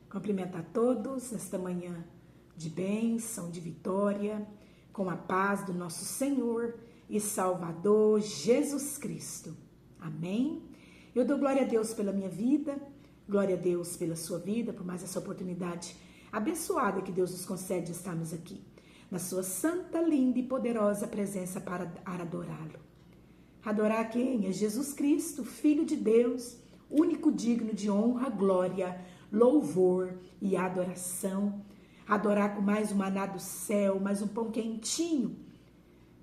Cumprimento a todos nesta manhã de bênção, de vitória, com a paz do nosso Senhor e Salvador Jesus Cristo. Amém? Eu dou glória a Deus pela minha vida, glória a Deus pela sua vida, por mais essa oportunidade abençoada que Deus nos concede de estarmos aqui, na sua santa, linda e poderosa presença para adorá-lo. Adorar quem? É Jesus Cristo, Filho de Deus, único digno de honra, glória, louvor e adoração. Adorar com mais um maná do céu, mais um pão quentinho,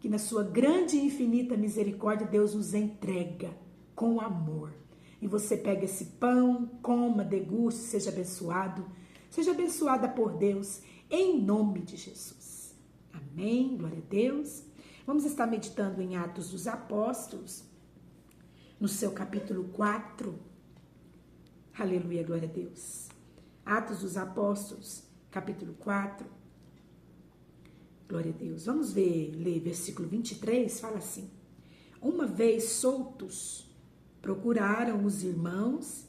que na sua grande e infinita misericórdia Deus nos entrega com amor. E você pega esse pão, coma, deguste, seja abençoada por Deus, em nome de Jesus. Amém, glória a Deus. Vamos estar meditando em Atos dos Apóstolos, no seu capítulo 4. Aleluia, glória a Deus. Atos dos Apóstolos, capítulo 4. Glória a Deus. Vamos ler versículo 23, fala assim: Uma vez soltos, procuraram os irmãos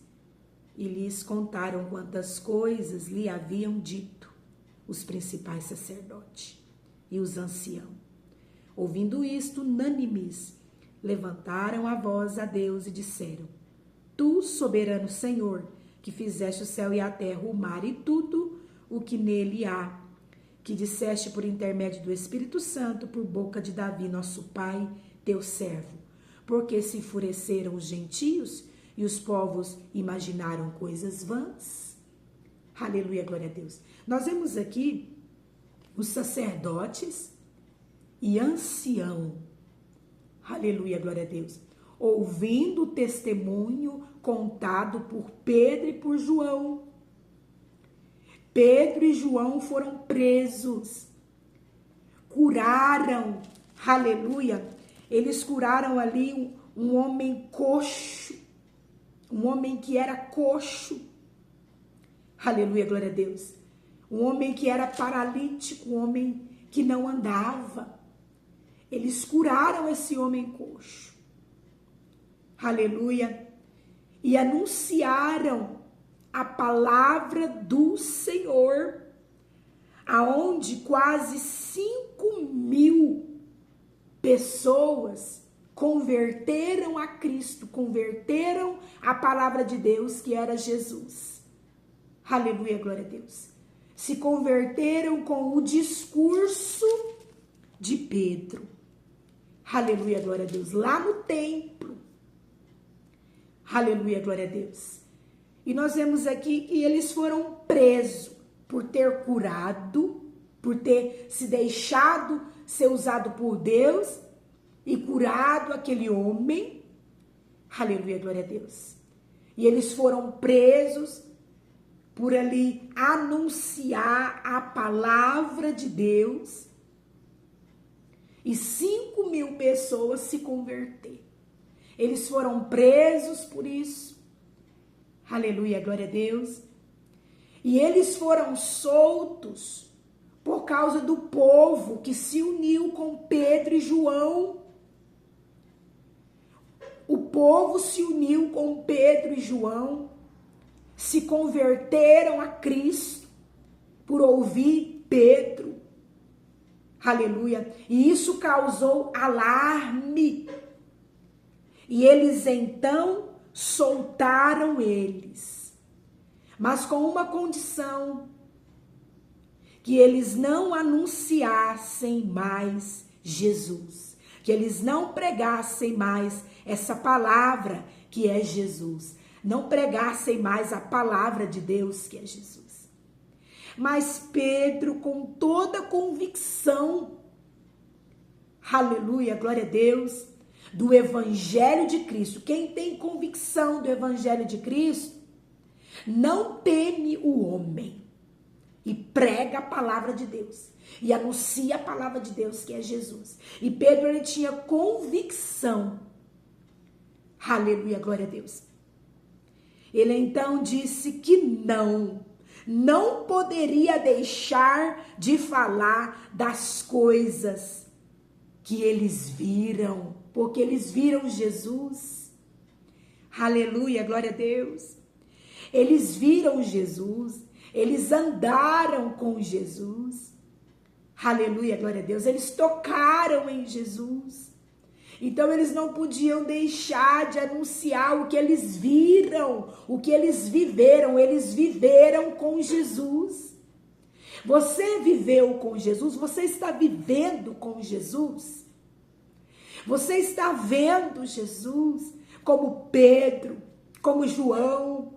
e lhes contaram quantas coisas lhe haviam dito os principais sacerdotes e os anciãos. Ouvindo isto, unânimes, levantaram a voz a Deus e disseram: Tu, soberano Senhor, que fizeste o céu e a terra, o mar e tudo o que nele há, que disseste por intermédio do Espírito Santo, por boca de Davi, nosso pai, teu servo, porque se enfureceram os gentios e os povos imaginaram coisas vãs. Aleluia, glória a Deus. Nós vemos aqui os sacerdotes e ancião. Aleluia, glória a Deus. Ouvindo o testemunho contado por Pedro e por João. Pedro e João foram presos, curaram, aleluia, eles curaram ali um homem coxo, um homem que era coxo, aleluia, glória a Deus, um homem que era paralítico, um homem que não andava, eles curaram esse homem coxo, aleluia, e anunciaram a palavra do Senhor, aonde quase 5.000 pessoas converteram a Cristo, converteram a palavra de Deus, que era Jesus. Aleluia, glória a Deus. Se converteram com o discurso de Pedro. Aleluia, glória a Deus. Lá no templo. Aleluia, glória a Deus. E nós vemos aqui que eles foram presos por ter curado, por ter se deixado ser usado por Deus e curado aquele homem. Aleluia, glória a Deus. E eles foram presos por ali anunciar a palavra de Deus. E 5.000 pessoas se converteram. Eles foram presos por isso. Aleluia, glória a Deus. E eles foram soltos por causa do povo que se uniu com Pedro e João. O povo se uniu com Pedro e João, se converteram a Cristo por ouvir Pedro. Aleluia. E isso causou alarme. E eles então soltaram eles, mas com uma condição: que eles não anunciassem mais Jesus, que eles não pregassem mais essa palavra que é Jesus, não pregassem mais a palavra de Deus que é Jesus. Mas Pedro, com toda convicção, aleluia, glória a Deus, do Evangelho de Cristo. Quem tem convicção do Evangelho de Cristo não teme o homem e prega a palavra de Deus e anuncia a palavra de Deus, que é Jesus. E Pedro, ele tinha convicção. Aleluia, glória a Deus. Ele então disse que não poderia deixar de falar das coisas que eles viram, porque eles viram Jesus. Aleluia, glória a Deus. Eles viram Jesus, Eles andaram com Jesus. Aleluia, glória a Deus. Eles tocaram em Jesus. Então eles não podiam deixar de anunciar o que eles viram, o que eles viveram. Eles viveram com Jesus. Você viveu com Jesus? Você está vivendo com Jesus? Você está vendo Jesus como Pedro, como João?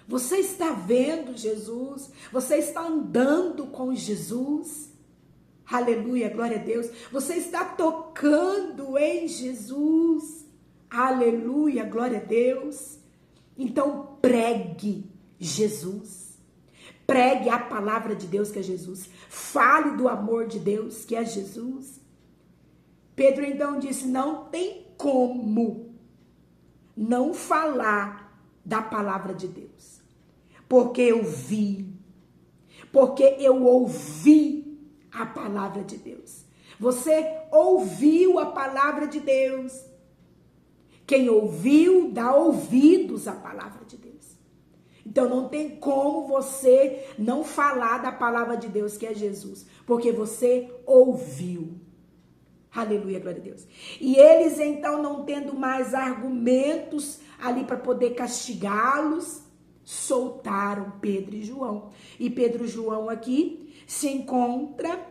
Você está vendo Jesus? Você está andando com Jesus? Aleluia, glória a Deus. Você está tocando em Jesus? Aleluia, glória a Deus. Então pregue Jesus. Pregue a palavra de Deus, que é Jesus. Fale do amor de Deus, que é Jesus. Pedro então disse: não tem como não falar da palavra de Deus. Porque eu vi, porque eu ouvi a palavra de Deus. Você ouviu a palavra de Deus. Quem ouviu, dá ouvidos à palavra de Deus. Então não tem como você não falar da palavra de Deus, que é Jesus, porque você ouviu. Aleluia, glória a Deus. E eles então, não tendo mais argumentos ali para poder castigá-los, soltaram Pedro e João. E Pedro e João aqui se encontra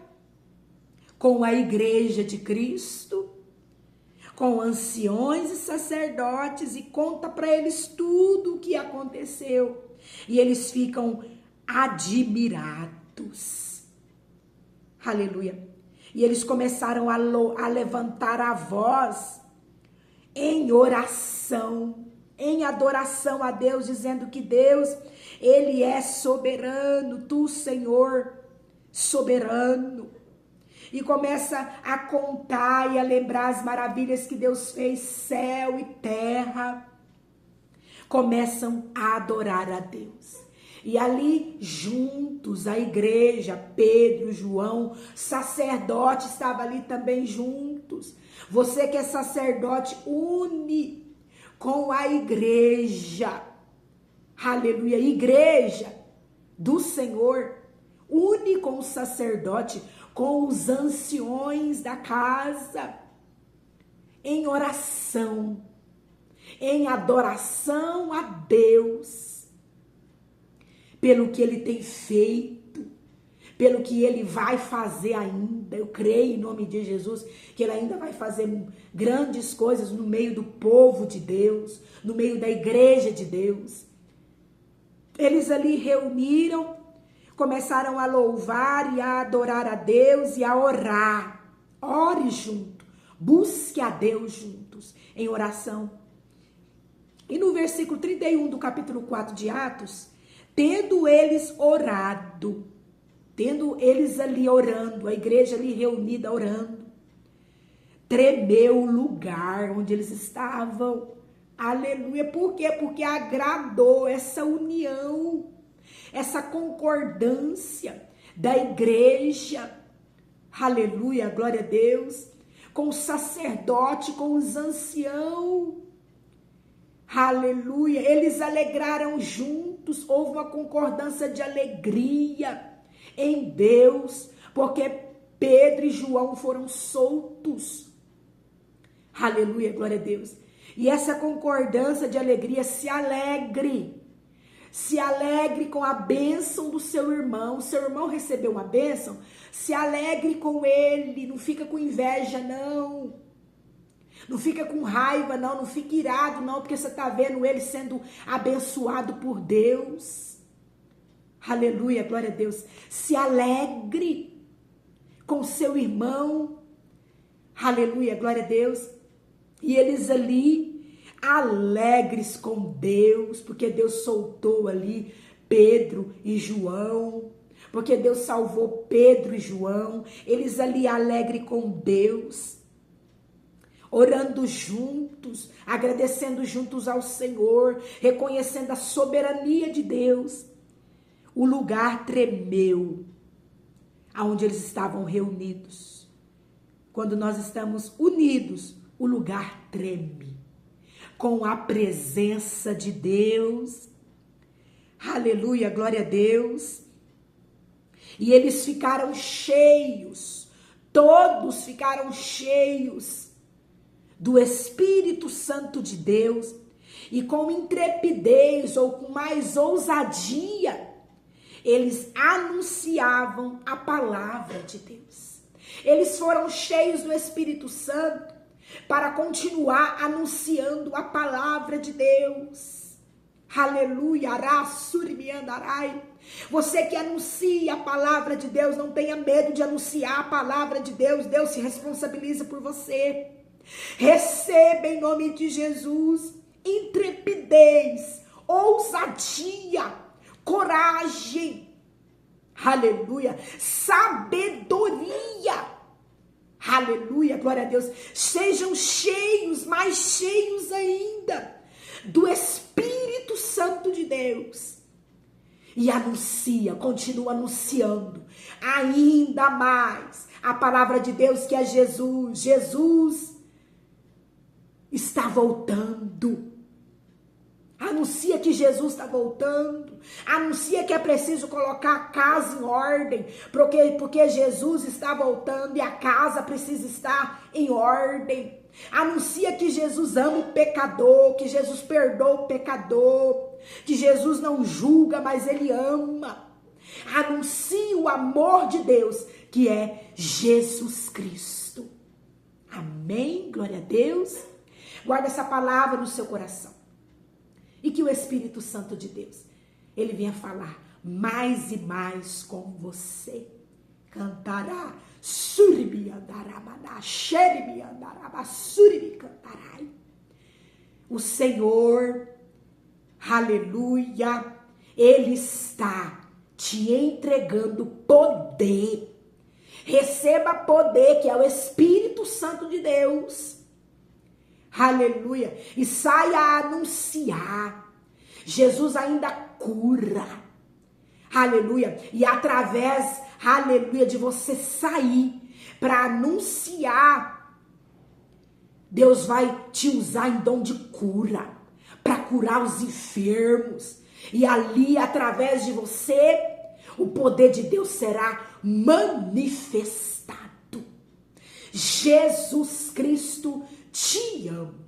com a igreja de Cristo, com anciões e sacerdotes, e conta para eles tudo o que aconteceu. E eles ficam admirados. Aleluia. E eles começaram a levantar a voz em oração, em adoração a Deus, dizendo que Deus, Ele é soberano, Tu, Senhor, soberano. E começa a contar e a lembrar as maravilhas que Deus fez, céu e terra. Começam a adorar a Deus. E ali juntos, a igreja, Pedro, João, sacerdote estava ali também juntos. Você que é sacerdote, une com a igreja. Aleluia, igreja do Senhor. Une com o sacerdote, com os anciões da casa, em oração, em adoração a Deus, pelo que Ele tem feito, pelo que Ele vai fazer ainda. Eu creio em nome de Jesus que Ele ainda vai fazer grandes coisas no meio do povo de Deus, no meio da igreja de Deus. Eles ali reuniram, começaram a louvar e a adorar a Deus e a orar. Ore junto, busque a Deus juntos em oração. E no versículo 31 do capítulo 4 de Atos, tendo eles orado, tendo eles ali orando, a igreja ali reunida orando, tremeu o lugar onde eles estavam. Aleluia. Por quê? Porque agradou essa união, essa concordância da igreja. Aleluia, glória a Deus. Com o sacerdote, com os anciãos. Aleluia. Eles alegraram juntos. Houve uma concordância de alegria em Deus, porque Pedro e João foram soltos. Aleluia, glória a Deus. E essa concordância de alegria, se alegre com a bênção do seu irmão. Seu irmão recebeu uma bênção, se alegre com ele, não fica com inveja não, não fica com raiva não fica irado não, porque você está vendo ele sendo abençoado por Deus. Aleluia, glória a Deus. Se alegre com seu irmão. Aleluia, glória a Deus. E eles ali, alegres com Deus, porque Deus soltou ali Pedro e João, porque Deus salvou Pedro e João. Eles ali alegres com Deus, orando juntos, agradecendo juntos ao Senhor, reconhecendo a soberania de Deus. O lugar tremeu, aonde eles estavam reunidos. Quando nós estamos unidos, o lugar treme com a presença de Deus. Aleluia, glória a Deus. E eles ficaram cheios, todos ficaram cheios do Espírito Santo de Deus, e com intrepidez ou com mais ousadia, eles anunciavam a palavra de Deus. Eles foram cheios do Espírito Santo para continuar anunciando a palavra de Deus. Aleluia, araçurimiandarai. Você que anuncia a palavra de Deus, não tenha medo de anunciar a palavra de Deus. Deus se responsabiliza por você. Receba em nome de Jesus intrepidez, ousadia, coragem, aleluia, sabedoria, aleluia, glória a Deus. Sejam cheios, mais cheios ainda do Espírito Santo de Deus. E anuncia, continua anunciando ainda mais a palavra de Deus, que é Jesus. Jesus está voltando. Anuncia que Jesus está voltando. Anuncia que é preciso colocar a casa em ordem, porque Jesus está voltando e a casa precisa estar em ordem. Anuncia que Jesus ama o pecador, que Jesus perdoa o pecador, que Jesus não julga, mas Ele ama. Anuncia o amor de Deus, que é Jesus Cristo. Amém? Glória a Deus. Guarda essa palavra no seu coração. E que o Espírito Santo de Deus, Ele venha falar mais e mais com você. Cantará, suribi andarabadá, xeribi andarabá, suribi cantarai. O Senhor, aleluia, Ele está te entregando poder. Receba poder, que é o Espírito Santo de Deus. Aleluia. E saia a anunciar. Jesus ainda cura. Aleluia. E através, aleluia, de você sair para anunciar, Deus vai te usar em dom de cura, para curar os enfermos. E ali, através de você, o poder de Deus será manifestado. Jesus Cristo te ama.